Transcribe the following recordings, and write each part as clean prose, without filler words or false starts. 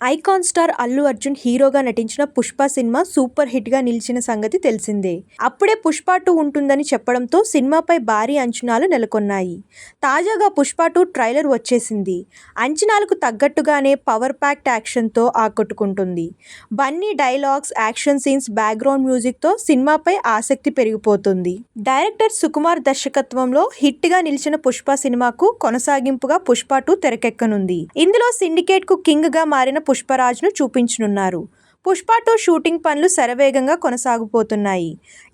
Icon star Allu Arjun హీరోగా నటించిన Pushpa cinema super hit గా నిలిచిన సంగతి తెలిసిందే. అప్పుడే పుష్ప 2 ఉంటుందని చెప్పడంతో సినిమాపై భారీ అంచనాలు నెలకొన్నాయి. తాజాగా పుష్ప 2 ట్రైలర్ వచ్చేసింది. అంచనాలకు తగ్గట్టుగానే పవర్ ప్యాక్డ్ యాక్షన్తో ఆకట్టుకుంటుంది. Bunny dialogues, action scenes, background మ్యూజిక్తో సినిమాపై ఆసక్తి పెరిగిపోతుంది. డైరెక్టర్ సుకుమార్ దర్శకత్వంలో హిట్ గా నిలిచిన పుష్ప సినిమాకు కొనసాగింపుగా పుష్ప 2 తెరకెక్కనుంది. ఇందులో సిండికేట్ కు కింగ్ గా మారిన పుష్పరాజ్ను చూపించనున్నారు. పుష్ప 2 షూటింగ్ పనులు శరవేగంగా కొనసాగిపోతున్నాయి.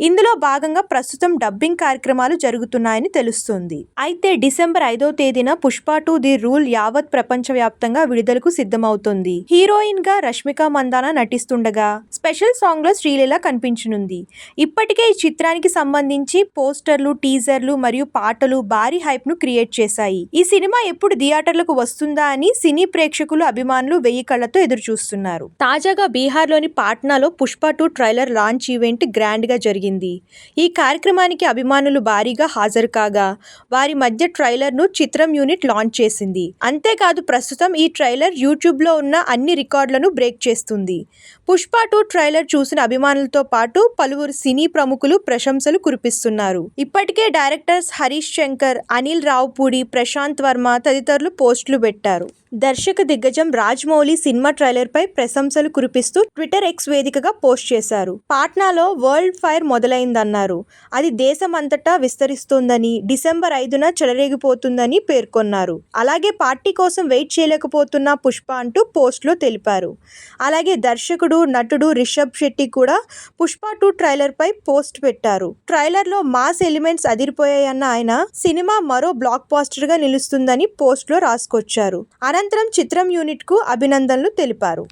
ఇందులో భాగంగా ప్రస్తుతం డబ్బింగ్ కార్యక్రమాలు జరుగుతున్నాయని తెలుస్తోంది. అయితే డిసెంబర్ 5వ తేదీన పుష్ప 2 ది రూల్ యావత్ ప్రపంచవ్యాప్తంగా విడుదలకు సిద్ధమవుతోంది. హీరోయిన్ గా రష్మిక మందాన నటిస్తుండగా స్పెషల్ సాంగ్ లో శ్రీలీల కనిపించనుంది. ఇప్పటికే ఈ చిత్రానికి సంబంధించి పోస్టర్లు, టీజర్లు మరియు పాటలు భారీ హైప్ ను క్రియేట్ చేశాయి. ఈ సినిమా ఎప్పుడు థియేటర్లకు వస్తుందా అని సినీ ప్రేక్షకులు, అభిమానులు వెయ్యి కళ్లతో ఎదురుచూస్తున్నారు. తాజాగా బీహార్లోని పాట్నాలో Pushpa 2 trailer launch event grand గా జరిగింది. ఈ కార్యక్రమానికి అభిమానులు భారీగా హాజరు కాగా వారి మధ్య ట్రైలర్ ను చిత్రం యూనిట్ లాంచ్ చేసింది. అంతేకాదు ప్రస్తుతం ఈ ట్రైలర్ యూట్యూబ్ లో ఉన్న అన్ని రికార్డులను బ్రేక్ చేస్తుంది. పుష్ప 2 ట్రైలర్ చూసిన అభిమానులతో పాటు పలువురు సినీ ప్రముఖులు ప్రశంసలు కురిపిస్తున్నారు. ఇప్పటికే డైరెక్టర్స్ హరీష్ శంకర్, అనిల్ రావుపూడి, ప్రశాంత్ వర్మ తదితరులు పోస్టులు పెట్టారు. దర్శక దిగ్గజం రాజమౌళి సినిమా ట్రైలర్ పై ప్రశంసలు కురిపిస్తూ ట్విట్టర్ ఎక్స్ వేదికగా పోస్ట్ చేశారు. పాట్నాలో వరల్డ్ ఫైర్ మొదలైందన్నారు. అది దేశమంతటా విస్తరిస్తోందని, డిసెంబర్ 5న చెలరేగిపోతుందని పేర్కొన్నారు. అలాగే పార్టీ కోసం వెయిట్ చేయలేకపోతున్న పుష్ప అంటూ పోస్ట్లో తెలిపారు. అలాగే దర్శకుడు, నటుడు రిషబ్ శెట్టి కూడా పుష్ప 2 ట్రైలర్ పై పోస్ట్ పెట్టారు. ట్రైలర్ లో మాస్ ఎలిమెంట్స్ అదిరిపోయాయన్న ఆయన సినిమా మరో బ్లాక్ బాస్టర్ గా నిలుస్తుందని పోస్ట్ లో రాసుకొచ్చారు. అనంతరం చిత్రం యూనిట్ కు అభినందనలు తెలిపారు.